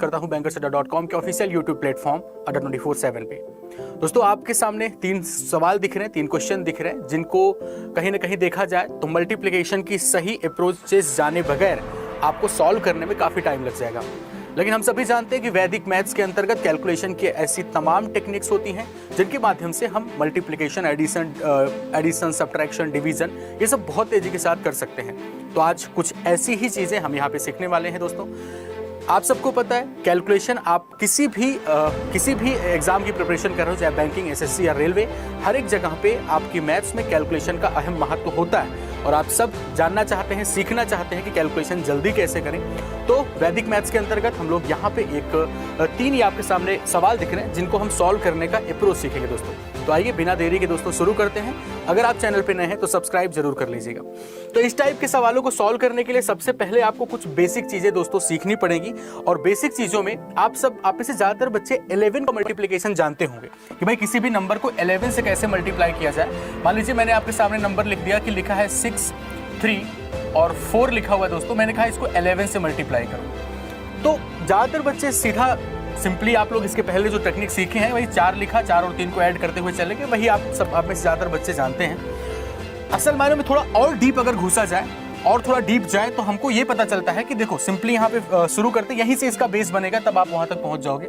करता हूं bankersada.com के ऑफिशियल यूट्यूब प्लेटफॉर्म अड्डा 24/7 पे। दोस्तों आपके सामने 3 सवाल दिख रहे हैं, 3 क्वेश्चन दिख रहे हैं, जिनको कहीं ना कहीं देखा जाए तो मल्टीप्लिकेशन की सही अप्रोचेस जाने बगैर आपको सॉल्व करने में काफ़ी टाइम लग जाएगा। लेकिन हम सभी जानते हैं कि वैदिक मैथ्स के अंतर्गत कैलकुलेशन की ऐसी तमाम टेक्निक्स होती हैं जिनके माध्यम से हम मल्टीप्लिकेशन, एडिशन, सब्ट्रैक्शन, डिवीजन ये सब बहुत तेजी के साथ कर सकते हैं। तो आज कुछ ऐसी ही चीज़ें हम यहाँ पे सीखने वाले हैं। दोस्तों आप सबको पता है कैलकुलेशन, आप किसी भी एग्जाम की प्रिपरेशन कर रहे हो, चाहे बैंकिंग, एसएससी या रेलवे, हर एक जगह पे आपकी मैथ्स में कैलकुलेशन का अहम महत्व होता है और आप सब जानना चाहते हैं, सीखना चाहते हैं कि कैलकुलेशन जल्दी कैसे करें। तो वैदिक मैथ्स के अंतर्गत हम लोग यहाँ पे 3 ही आपके सामने सवाल दिख रहे हैं जिनको हम सॉल्व करने का अप्रोच सीखेंगे दोस्तों। तो आइए बिना देरी के दोस्तों शुरू करते हैं। अगर आप चैनल पे नए हैं तो सब्सक्राइब जरूर कर लीजिएगा। तो इस टाइप के सवालों को सॉल्व करने के लिए सबसे पहले आपको कुछ बेसिक चीजें दोस्तों सीखनी पड़ेगी और बेसिक चीजों में आप में से ज्यादातर बच्चे 11 का मल्टीप्लिकेशन जानते होंगे कि भाई किसी भी नंबर को 11 से कैसे मल्टीप्लाई किया जाए। मान लीजिए मैंने आपके सामने नंबर लिख दिया कि लिखा है 6, 3 और 4 लिखा हुआ है दोस्तों, मैंने कहा इसको 11 से मल्टीप्लाई करो। तो ज्यादातर बच्चे सीधा सिंपली आप लोग इसके पहले जो टेक्निक सीखे हैं वही 4 लिखा, 4 और 3 को ऐड करते हुए चले गए, वही आप में से ज्यादातर बच्चे जानते हैं। असल मायने में थोड़ा और डीप अगर घुसा जाए और थोड़ा डीप जाए तो हमको ये पता चलता है कि देखो सिंपली यहाँ पे शुरू करते, यहीं से इसका बेस बनेगा, तब आप वहां तक पहुंच जाओगे।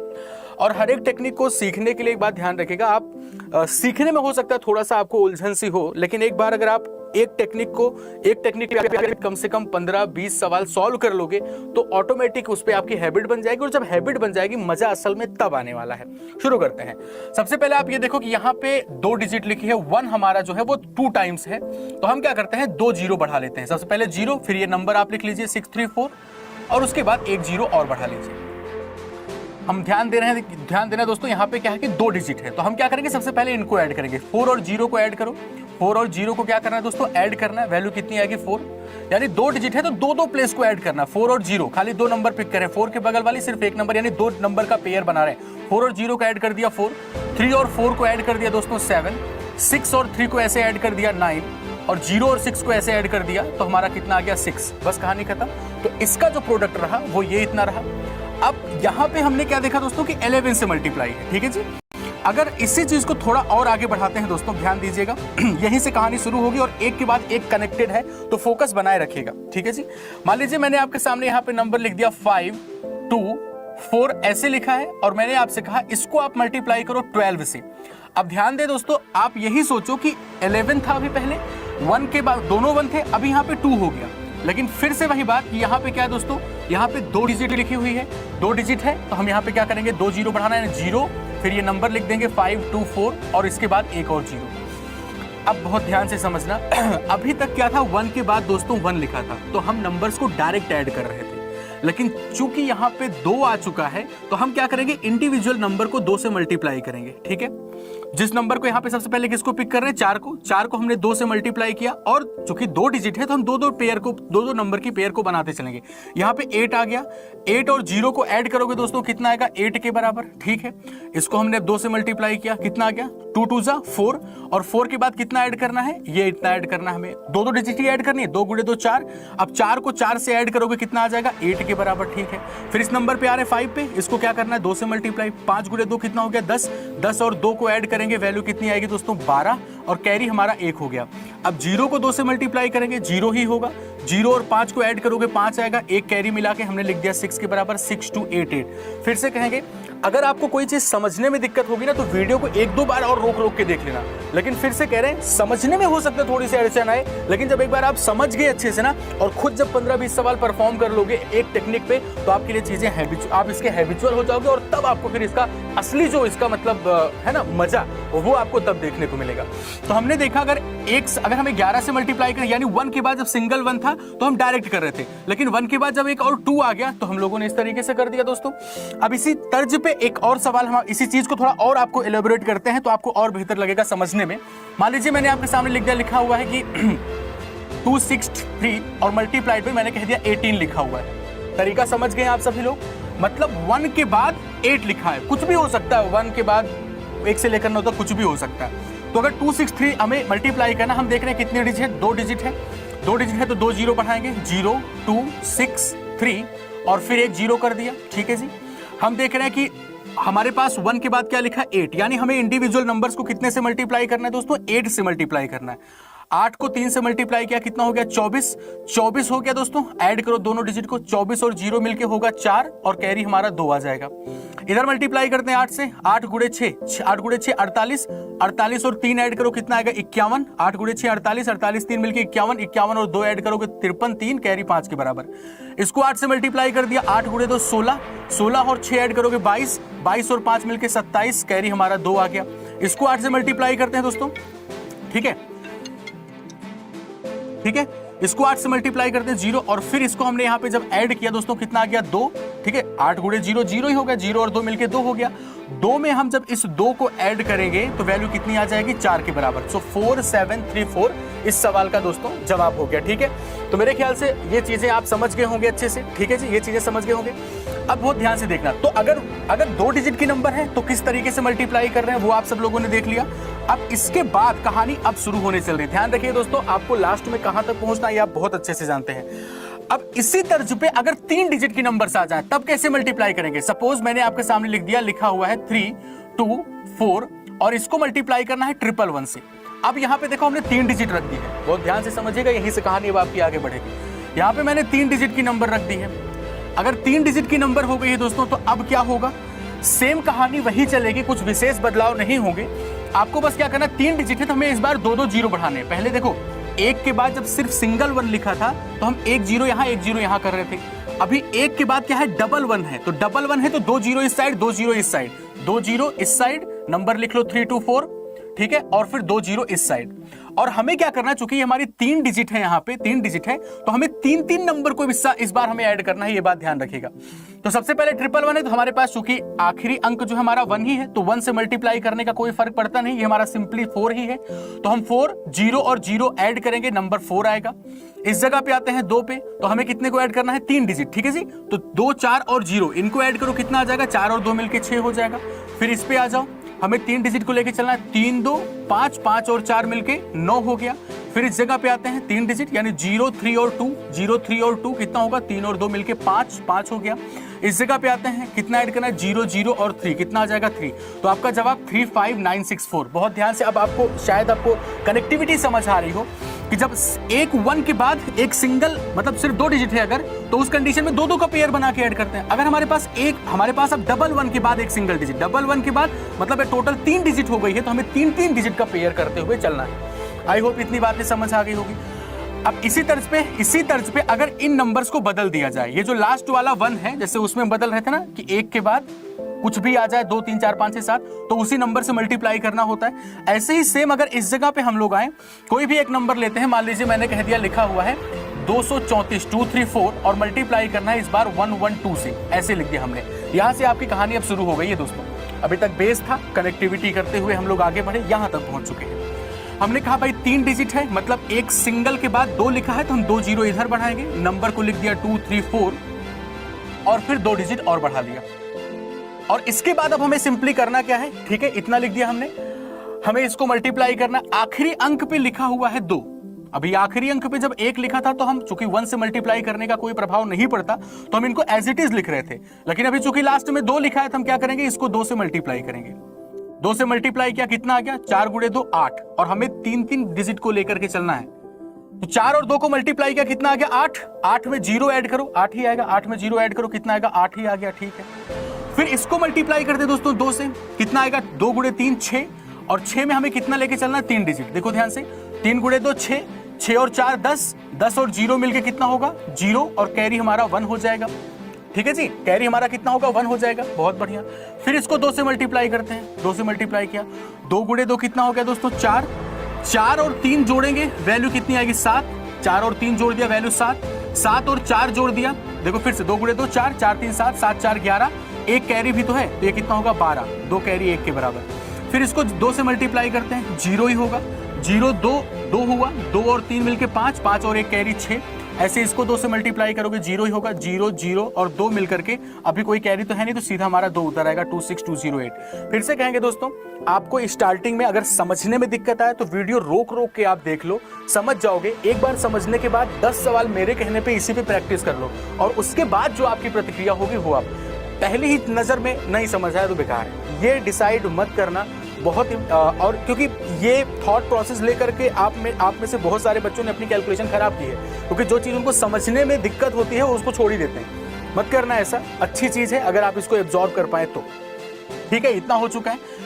और हर एक टेक्निक को सीखने के लिए एक बात ध्यान रखिएगा, आप सीखने में हो सकता है थोड़ा सा आपको उलझन सी हो, लेकिन एक बार अगर आप एक टेक्निक पे कम से कम 15-20 सवाल सॉल्व कर लोगे तो ऑटोमेटिक उस पे आपकी हैबिट बन जाएगी और जब हैबिट बन जाएगी मजा असल में तब आने वाला है। शुरू करते हैं। सबसे पहले आप ये देखो कि यहाँ पे 2 डिजिट लिखी है, 1 हमारा जो है वो 2 टाइम्स है, तो हम क्या करते हैं 2 जीरो बढ़ा लेते हैं। सबसे पहले 0, फिर ये नंबर आप लिख लीजिए 634 और उसके बाद 1 जीरो और बढ़ा लीजिए। हम ध्यान देना दोस्तों, यहाँ पे क्या है कि 2 डिजिट है, तो हम क्या करेंगे सबसे पहले इनको ऐड करेंगे। 4 और 0 को ऐड करो, 4 और 0 को क्या करना है दोस्तों ऐड करना है। वैल्यू कितनी आएगी 4, यानी 2 डिजिट है तो 2 प्लेस को ऐड करना। 4 और 0 खाली 2 नंबर पिक करें, 4 के बगल वाली सिर्फ 1 नंबर, यानी 2 नंबर का पेयर बना रहे हैं। 4 और 0 को ऐड कर दिया 4, 3 और 4 को ऐड कर दिया दोस्तों 7, 6 और 3 को ऐसे ऐड कर दिया 9 और 0 और 6 को ऐसे ऐड कर दिया तो हमारा कितना आ गया 6। बस कहानी खत्म। तो इसका जो प्रोडक्ट रहा वो ये इतना रहा। अब यहाँ पे हमने क्या देखा दोस्तों कि 11 से मल्टीप्लाई है, ठीक है जी। अगर इसी चीज को थोड़ा और आगे बढ़ाते हैं दोस्तों, ध्यान दीजिएगा यहीं से कहानी शुरू होगी और एक के बाद एक कनेक्टेड है, तो फोकस बनाए रखिएगा, ठीक है जी। मान लीजिए मैंने आपके सामने यहाँ पे नंबर लिख दिया 5, 2, 4 ऐसे लिखा है और मैंने आपसे कहा इसको आप मल्टीप्लाई करो 12 से। अब ध्यान दे दोस्तों, आप यही सोचो कि 11 था अभी पहले, 1 के बाद दोनों 1 थे, अभी यहाँ पे 2 हो गया। लेकिन फिर से वही बात, यहाँ पे क्या है दोस्तों, यहाँ पे 2 डिजिट लिखी हुई है, 2 डिजिट है तो हम यहाँ पे क्या करेंगे 2 जीरो बढ़ाना है, 0, फिर ये नंबर लिख देंगे 5, 2, 4 और इसके बाद एक और 0। अब बहुत ध्यान से समझना अभी तक क्या था 1 के बाद दोस्तों 1 लिखा था तो हम नंबर्स को डायरेक्ट ऐड कर रहे थे, लेकिन चूंकि यहाँ पे 2 आ चुका है तो हम क्या करेंगे इंडिविजुअल नंबर को 2 से मल्टीप्लाई करेंगे, ठीक है। जिस नंबर को यहाँ पे सबसे पहले किसको पिक कर रहे हैं 4 को हमने 2 से मल्टीप्लाई किया और चूंकि 2 डिजिट है तो हम 2 नंबर की पेयर को बनाते चलेंगे। यहाँ पे 8 आ गया, 8 और 0 को ऐड करोगे दोस्तों कितना आएगा 8 के बराबर, ठीक है। इसको हमने 2 से मल्टीप्लाई किया, कितना आ गया 2 2 जा 4 और 4 के बाद कितना ऐड करना है, ये इतना ऐड करना है हमें, 2 डिजिट ही ऐड करनी है, 2 गुणे 2 4। अब 4 को 4 से ऐड करोगे कितना आ जाएगा 8 के बराबर, ठीक है। फिर इस नंबर पे आ रहे 5 पे, इसको क्या करना है 2 से मल्टीप्लाई, 5 गुणे 2 कितना हो गया 10, 10 और 2 को ऐड करेंगे, वैल्यू कितनी आएगी दोस्तों 12 और कैरी हमारा 1 हो गया। अब 0 को 2 से मल्टीप्लाई करेंगे 0 ही होगा, 0 और 5 को ऐड करोगे 5 आएगा, एक कैरी मिला के हमने लिख दिया 6 के बराबर, 6 2 8 8। फिर से कहेंगे अगर आपको कोई चीज समझने में दिक्कत होगी ना तो वीडियो को 1-2 बार और रोक के देख लेना, लेकिन फिर से कह रहे हैं समझने में हो सकता है थोड़ी सी अड़चन आए, लेकिन जब एक बार आप समझ गए अच्छे से ना और खुद जब 15-20 सवाल परफॉर्म कर लोगे एक टेक्निक पे तो आपके लिए चीजें आप इसके हैबिचुअल हो जाओगे और तब आपको फिर इसका असली जो इसका मतलब है ना मजा, वो आपको तब देखने को मिलेगा। तो हमने देखा अगर हमें 11 से मल्टीप्लाई करें, यानी 1 के बाद जब सिंगल 1 था तो हम डायरेक्ट कर रहे थे, लेकिन 1 के बाद जब एक और 2 आ गया तो हम लोगों ने इस तरीके से कर दिया दोस्तों। अब इसी तर्ज पे एक और सवाल, हम इसी चीज को थोड़ा और आपको एलेबोरेट करते हैं तो आपको और बेहतर लगेगा समझने में। मान लीजिए मैंने आपके सामने लिखा हुआ है कि 263 और मल्टीप्लाइड पे मैंने कह दिया 18 लिखा हुआ है। तरीका समझ गए आप सभी लोग, मतलब 1 के बाद 8 लिखा है, कुछ भी हो सकता है, 1 के बाद 1 से लेकर 9 तक कुछ भी हो सकता है। तो अगर 263 हमें मल्टीप्लाई करना, हम देख रहे हैं कितने डिजिट है, 2 डिजिट है, 2 डिजिट है तो 2 जीरो बढ़ाएंगे, 0 2 6 3 और फिर एक जीरो कर दिया, ठीक है जी। हम देख रहे हैं कि हमारे पास 1 के बाद क्या लिखा है 8, यानी हमें इंडिविजुअल नंबर्स को कितने से मल्टीप्लाई करना है दोस्तों, 8 से मल्टीप्लाई करना है। 8 को 3 से मल्टीप्लाई किया कितना हो गया 24, 24 हो गया दोस्तों। ऐड करो दोनों डिजिट को, 24 और 0 मिलके होगा 4 और कैरी हमारा 2 आ जाएगा। इधर मल्टीप्लाई करते हैं 8 से, 8 गुणे 6, 8 गुणे 6 48, 48 और 3 ऐड करो कितना आएगा 51, 8 गुणे 6 48, 48 3 मिलके 51, 51 और 2 ऐड करोगे 53, 3 कैरी 5 के बराबर। इसको 8 से मल्टीप्लाई कर दिया, 8 गुणे 2 16, 16 और 6 ऐड करोगे 22, 22 और 5 मिलके 27, कैरी हमारा 2 आ गया। इसको 8 से मल्टीप्लाई करते हैं दोस्तों, ठीक है, ठीक है। इसको 8 से मल्टीप्लाई करते हैं 0, और फिर इसको हमने यहाँ पे जब ऐड किया दोस्तों कितना आ गया 2, ठीक है। 8 गुणे 0 0 ही हो गया, 0 और 2 मिलके 2 हो गया। 2 में हम जब इस 2 को ऐड करेंगे तो वैल्यू कितनी आ जाएगी 4 के बराबर। सो 4734 इस सवाल का दोस्तों जवाब हो गया, ठीक है। तो मेरे ख्याल से ये चीजें आप समझ गए होंगे अच्छे से, ठीक है जी, ये चीजें समझ गए होंगे। अब बहुत ध्यान से देखना, तो अगर 2 डिजिट की नंबर है तो किस तरीके से मल्टीप्लाई कर रहे हैं वो आप सब लोगों ने देख लिया। अब इसके बाद कहानी अब शुरू होने चल रही है। ध्यान रखिए दोस्तों, आपको लास्ट में कहां तक पहुंचना है ये आप बहुत अच्छे से जानते हैं। अब इसी तर्ज पे अगर 3 डिजिट की नंबर्स आ जाए तब कैसे मल्टीप्लाई करेंगे। सपोज मैंने आपके सामने लिख दिया, लिखा हुआ है 3 2 4 और इसको मल्टीप्लाई करना है 111 से। अब यहाँ पे देखो हमने 3 डिजिट रख दी है, बहुत ध्यान से समझिएगा, यहीं से कहानी अब आपकी आगे बढ़ेगी। यहाँ पे मैंने 3 डिजिट की नंबर रख दी है। अगर 3 डिजिट की नंबर हो गई है दोस्तों तो अब क्या होगा, सेम कहानी वही चलेगी, कुछ विशेष बदलाव नहीं होंगे। आपको बस क्या करना, 3 डिजिट है तो हमें इस बार 2-2 जीरो बढ़ाने हैं। पहले देखो 1 के बाद जब सिर्फ सिंगल 1 लिखा था तो हम 1 0 यहाँ 1 0 यहाँ कर रहे थे। अभी 1 के बाद क्या है डबल 1 है, तो डबल 1 है तो 2 0 इस साइड, 2 0 इस साइड, 2 0 इस साइड, नंबर लिख लो 3 2 4, ठीक है, और फिर 2 0 इस साइड। और हमें क्या करना है, चूंकि हमारी 3 डिजिट है, यहाँ पे 3 डिजिट है तो हमें 3 नंबर को इस बार हमें ऐड करना है, ये बात ध्यान रखिएगा। तो सबसे पहले 111 है तो हमारे पास चूंकि आखिरी अंक जो है हमारा 1 ही है तो 1 से मल्टीप्लाई करने का कोई फर्क पड़ता नहीं, ये हमारा सिंपली 4 ही है। तो हम 4 0 और 0 ऐड करेंगे, नंबर 4 आएगा। इस जगह पे आते हैं 2 पे, तो हमें कितने को ऐड करना है 3 डिजिट, ठीक है जी। तो 2 4 और 0 इनको ऐड करो, कितना आ जाएगा 4 और 2 मिलके 6 हो जाएगा। फिर इस पे आ जाओ, हमें 3 डिजिट को लेके चलना है, 3 2 5, 5 और 4 मिलके 9 हो गया। फिर इस जगह पे आते हैं 3 डिजिट यानी 0 3 और 2, 0 3 और 2 कितना होगा 3 और 2 मिलके 5, 5 हो गया। इस जगह पे आते हैं, कितना ऐड करना है 0 0 और 3, कितना आ जाएगा 3। तो आपका जवाब 35964। बहुत ध्यान से, अब आपको शायद आपको कनेक्टिविटी समझ आ रही हो कि जब एक 1 के बाद एक सिंगल मतलब सिर्फ 2 डिजिट है अगर, तो उस कंडीशन में 2-2 का पेयर बना के ऐड करते हैं। अगर हमारे पास अब डबल 1 के बाद एक सिंगल डिजिट, डबल 1 के बाद मतलब टोटल 3 डिजिट हो गई है तो हमें 3 डिजिट का पेयर करते हुए चलना है। आई होप इतनी बातें समझ आ गई होगी। अब इसी तर्ज पे अगर इन नंबर्स को बदल दिया जाए, ये जो लास्ट वाला 1 है जैसे उसमें बदल रहे थे ना कि 1 के बाद कुछ भी आ जाए 2 3 4 5 6 7 तो उसी नंबर से मल्टीप्लाई करना होता है। ऐसे ही सेम अगर इस जगह पे हम लोग आए, कोई भी एक नंबर लेते हैं, मान लीजिए मैंने कह दिया लिखा हुआ है 234 234 और मल्टीप्लाई करना है इस बार 112 से, ऐसे लिख दिया हमने। यहां से आपकी कहानी अब शुरू हो गई है दोस्तों। अभी तक बेस था, कनेक्टिविटी करते हुए हम लोग आगे बढ़े, यहां तक पहुंच चुके हैं। हमने कहा भाई 3 डिजिट है मतलब एक सिंगल के बाद 2 लिखा है तो हम 2 0 इधर बढ़ाएंगे, नंबर को लिख दिया 2 3 4 और फिर 2 डिजिट और बढ़ा दिया। और इसके बाद अब हमें सिंपली करना क्या है, ठीक है, इतना लिख दिया हमने, हमें इसको मल्टीप्लाई करना। आखिरी अंक पे लिखा हुआ है 2, अभी आखिरी अंक पे जब 1 लिखा था तो हम चूंकि 1 से मल्टीप्लाई करने का कोई प्रभाव नहीं पड़ता तो हम इनको एज इट इज लिख रहे थे, लेकिन अभी चूंकि लास्ट में 2 लिखा है तो हम क्या करेंगे, इसको 2 से मल्टीप्लाई करेंगे। 2 से मल्टीप्लाई किया, कितना आ गया 4 गुणे 2 8 और हमें 3 डिजिट को लेकर के चलना है। तो 4 और 2 को मल्टीप्लाई किया, कितना आ गया 8, 8 में 0 ऐड करो 8 ही आएगा, 8 में 0 ऐड करो कितना आएगा 8 ही आ गया, ठीक है। फिर इसको मल्टीप्लाई करते दोस्तों 2 से, कितना आएगा 2 गुणे 3 6 और 6 में हमें कितना लेके चलना है 3 डिजिट। देखो ध्यान से, 3 गुणे 2 6, 6 और 4 10, 10 और 0 मिलके कितना होगा 0 और कैरी हमारा 1 हो जाएगा, ठीक है जी। कैरी हमारा कितना होगा 1 हो जाएगा, बहुत बढ़िया। फिर इसको 2 से मल्टीप्लाई करते हैं, 2 से मल्टीप्लाई किया, 2 गुणे 2 कितना हो गया दोस्तों 4, 4 और 3 जोड़ेंगे वैल्यू कितनी आएगी 7, 4 और 3 जोड़ दिया वैल्यू 7, 7 और 4 जोड़ दिया, देखो फिर से 2 गुणे 2 4, 4 3 7, 7 4 11, एक कैरी भी तो है तो ये कितना होगा 12, 2 कैरी 1 के बराबर। फिर इसको 2 से मल्टीप्लाई करते हैं, 0 ही होगा, 0 2 हुआ, 2 और 3 मिलके 5, 5 और 1 कैरी 6, ऐसे इसको 2 से मल्टीप्लाई करोगे 0 ही होगा, 0 0 और 2 मिलकर के अभी कोई कैरी तो है नहीं तो सीधा हमारा 2 उतर आएगा 26208। फिर से कहेंगे दोस्तों, आपको स्टार्टिंग में अगर समझने में दिक्कत आए तो वीडियो रोक रोक के आप देख लो, समझ जाओगे। एक बार समझने के बाद 10 सवाल मेरे कहने पे इसी पे प्रैक्टिस कर लो और उसके बाद जो आपकी प्रतिक्रिया होगी वो आप पहली ही नज़र में नहीं समझ आया तो बेकार है। ये डिसाइड मत करना बहुत ही और क्योंकि ये थॉट प्रोसेस लेकर के आप में से बहुत सारे बच्चों ने अपनी कैलकुलेशन खराब की है, क्योंकि जो चीज़ उनको समझने में दिक्कत होती है वो उसको छोड़ ही देते हैं। मत करना ऐसा, अच्छी चीज़ है अगर आप इसको एब्जॉर्ब कर पाए तो। ठीक है, इतना हो चुका है।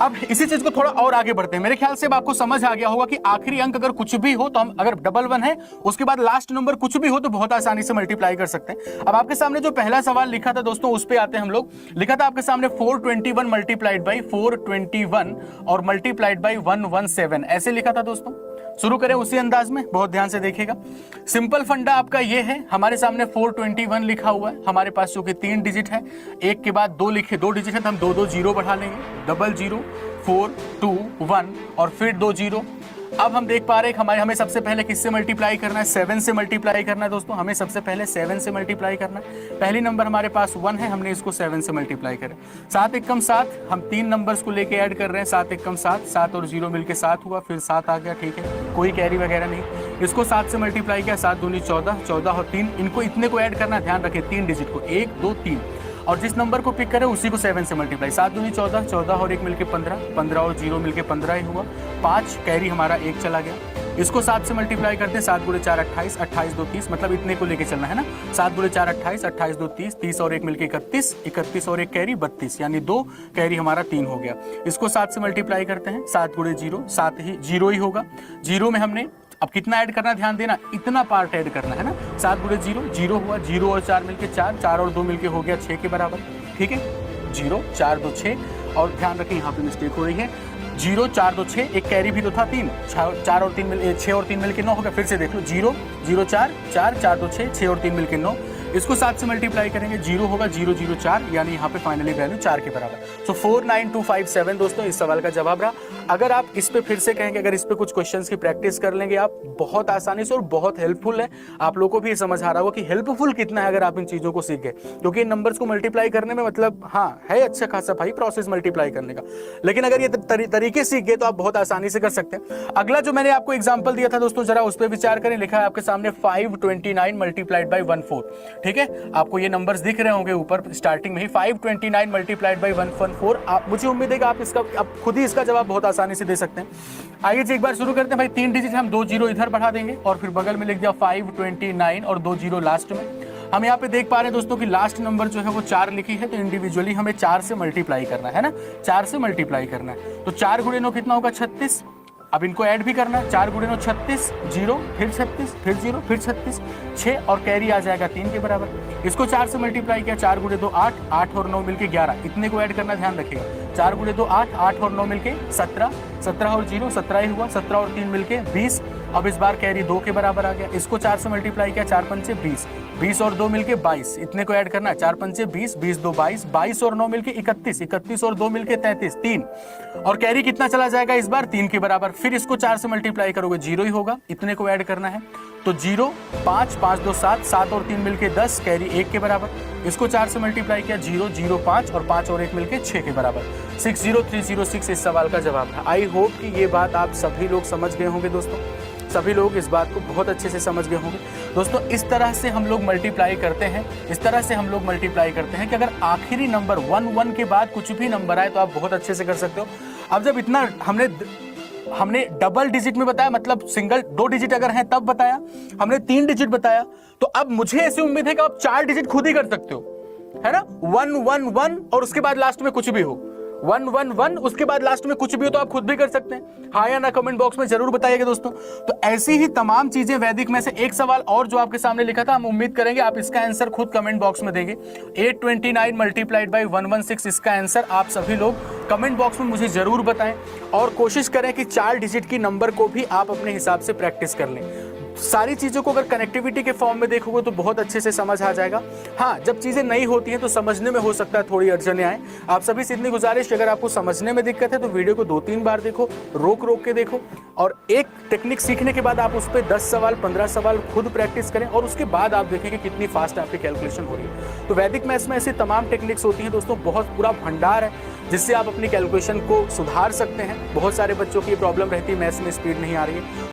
अब इसी चीज को थोड़ा और आगे बढ़ते हैं। मेरे ख्याल से अब आपको समझ आ गया होगा कि आखिरी अंक अगर कुछ भी हो तो हम, अगर डबल 1 है उसके बाद लास्ट नंबर कुछ भी हो तो बहुत आसानी से मल्टीप्लाई कर सकते हैं। अब आपके सामने जो पहला सवाल लिखा था दोस्तों, उस पे आते हैं हम लोग। लिखा था आपके सामने 421 मल्टीप्लाइड बाई 421 और मल्टीप्लाइड बाई 117, ऐसे लिखा था दोस्तों। शुरू करें उसी अंदाज में, बहुत ध्यान से देखिएगा। सिंपल फंडा आपका ये है, हमारे सामने 421 लिखा हुआ है, हमारे पास जो कि 3 डिजिट है, एक के बाद 2 लिखे, 2 डिजिट है तो हम 2 0 बढ़ा लेंगे, 00 4 2 1 और फिर 2 0। अब हम देख पा रहे हैं हमें सबसे पहले किससे मल्टीप्लाई करना है, 7 से मल्टीप्लाई करना है दोस्तों। हमें सबसे पहले 7 से मल्टीप्लाई करना है। पहली नंबर हमारे पास 1 है, हमने इसको 7 से मल्टीप्लाई करें। 7 एकम 7, हम 3 नंबर्स को लेके ऐड कर रहे हैं। 7 एकम 7, 7 और 0 मिलके 7 हुआ, फिर 7 आ गया। ठीक है, कोई कैरी वगैरह नहीं। इसको 7 से मल्टीप्लाई किया, 7 दूनी 14, 14 और 3, इनको इतने को ऐड करना, ध्यान रखें 3 डिजिट को, 1 2 3, और जिस नंबर को पिक करें उसी को 7 से मल्टीप्लाई। 7 दूनी 14, 14 और 1 मिलके 15, 15 और 0 मिलके 15 ही हुआ। 5 कैरी हमारा 1 चला गया। इसको 7 से मल्टीप्लाई करते हैं, 7 गुणे 4 28, 28 2 30, मतलब इतने को लेके चलना है ना। 7 गुणे 4 28, 28 2 30, 30 और 1 मिलके 31, 31 और 1 कैरी 32, यानी 2 कैरी हमारा 3 हो गया। इसको 7 से मल्टीप्लाई करते हैं, 7 गुणे 0, 7 ही 0 ही होगा। 0 में हमने अब कितना ऐड करना, ध्यान देना, इतना पार्ट ऐड करना है ना। 7 गुणे 0, 0 हुआ, 0 और 4 मिलके 4, 4 और 2 मिलके हो गया 6 के बराबर। ठीक है, 0 4 2 6, और ध्यान रखें यहाँ पे मिस्टेक हो रही है, 0 4 2 6, एक कैरी भी तो था 3, 4 और 3 मिल 6 और 3 मिलके 9 हो गया। फिर से देख लो, 0 0 4 4 4 2 6, 6 और 3 मिलके 9। इसको 7 से मल्टीप्लाई करेंगे, 0 होगा, 0 0 4, यानी यहाँ पे फाइनली वैल्यू 4 के बराबर। सो 49257 दोस्तों इस सवाल का जवाब रहा। अगर आप इस पे फिर से कहेंगे, अगर इस पे कुछ क्वेश्चंस की प्रैक्टिस कर लेंगे आप बहुत आसानी से, और बहुत हेल्पफुल है। आप लोगों को भी समझ आ रहा होगा कि हेल्पफुल कितना है अगर आप इन चीजों को सीख गए, क्योंकि इन नंबर्स को मल्टीप्लाई करने में मतलब हाँ है अच्छा खासा भाई प्रोसेस मल्टीप्लाई करने का, लेकिन अगर ये तरीके सीख गए तो आप बहुत आसानी से कर सकते हैं। अगला जो मैंने आपको एग्जाम्पल दिया था दोस्तों, जरा उस पर विचार करें। लिखा है आपके सामने 529 मल्टीप्लाइड बाई 14। ठीक है, आपको ये नंबर्स दिख रहे होंगे ऊपर स्टार्टिंग में ही, 529 मल्टीप्लाइड बाई 114। आप, मुझे उम्मीद है कि आप खुद ही इसका जवाब बहुत आसानी से दे सकते हैं। आइए जी एक बार शुरू करते हैं भाई। 3 डिजिट हम 2 0 इधर बढ़ा देंगे और फिर बगल में लिख दिया 529 और 2 0 लास्ट में। हम यहाँ पे देख पा रहे हैं दोस्तों कि लास्ट नंबर जो है वो 4 लिखी है, तो इंडिविजुअली हमें 4 से मल्टीप्लाई करना है ना, 4 से मल्टीप्लाई करना है। तो 4 गुणे 9 कितना होगा, 36। अब इनको ऐड भी करना है, 4 गुणे 9 36, 0 फिर 36 फिर 0 फिर 36, 6 और कैरी आ जाएगा 3 के बराबर। इसको 4 से मल्टीप्लाई किया, 4 गुणे 2 8, 8 और 9 मिलके 11, इतने को ऐड करना, ध्यान रखिएगा। 4 गुणे 2 8, 8 और 9 मिलके 17, 17 और 0 17 ही हुआ, 17 और 3 मिलके 20। अब इस बार कैरी 2 के बराबर आ गया। इसको 4 से मल्टीप्लाई किया, 4 पंचे 20, 20 और 2 मिलके 22, इतने को ऐड करना है, 4 पंचे 20, 20 2 22, 22 और 9 मिलके 31, 31 और 2 मिलके 33, 3 और कैरी कितना चला जाएगा इस बार, 3 के बराबर। फिर इसको 4 से मल्टीप्लाई करोगे 0 ही होगा, इतने को ऐड करना है, तो 0 5 5 2 7, 7 और 3 मिलके 10, कैरी 1 के बराबर। इसको 4 से मल्टीप्लाई किया, 0 0 5 और 5 और 1 मिलके 6 के बराबर। 60306 इस सवाल का जवाब था। आई होप कि ये बात आप सभी लोग समझ गए होंगे दोस्तों, सभी लोग इस बात को बहुत अच्छे से समझ गए होंगे दोस्तों। इस तरह से हम लोग मल्टीप्लाई करते हैं, इस तरह से हम लोग मल्टीप्लाई करते हैं कि अगर आखिरी नंबर 1 के बाद कुछ भी नंबर आए तो आप बहुत अच्छे से कर सकते हो। अब जब इतना हमने डबल डिजिट में बताया, मतलब सिंगल 2 डिजिट अगर हैं तब बताया, हमने 3 डिजिट बताया, तो अब मुझे ऐसी उम्मीद है कि आप 4 डिजिट खुद ही कर सकते हो, है ना। 1 1 1 और उसके बाद लास्ट में कुछ भी हो, 1 1 1 उसके बाद लास्ट में कुछ भी हो, तो आप खुद भी कर सकते हैं। हाँ या ना कमेंट बॉक्स में जरूर बताइएगा दोस्तों। तो ऐसी ही तमाम चीजें वैदिक में से एक सवाल और जो आपके सामने लिखा था, हम उम्मीद करेंगे आप इसका आंसर खुद कमेंट बॉक्स में देंगे। 829 मल्टीप्लाइड बाई 116, इसका आंसर आप सभी लोग कमेंट बॉक्स में मुझे जरूर बताएं, और कोशिश करें कि 4 डिजिट की नंबर को भी आप अपने हिसाब से प्रैक्टिस कर लें। सारी चीजों को अगर कनेक्टिविटी के फॉर्म में देखोगे तो बहुत अच्छे से समझ आ जाएगा। हाँ, जब चीजें नहीं होती हैं तो समझने में हो सकता है थोड़ी अड़चने आए। आप सभी से इतनी गुजारिश, अगर आपको समझने में दिक्कत है तो वीडियो को 2-3 बार देखो, रोक के देखो, और एक टेक्निक सीखने के बाद आप उस पर 10 सवाल 15 सवाल खुद प्रैक्टिस करें, और उसके बाद आप देखेंगे कितनी फास्ट आपकी कैलकुलेशन हो रही है। तो वैदिक मैथ्स में ऐसी तमाम टेक्निक्स होती हैं दोस्तों, बहुत पूरा भंडार है जिससे आप अपनी कैलकुलेशन को सुधार सकते हैं। बहुत सारे बच्चों की प्रॉब्लम रहती है, मैथ्स में स्पीड नहीं आ रही है,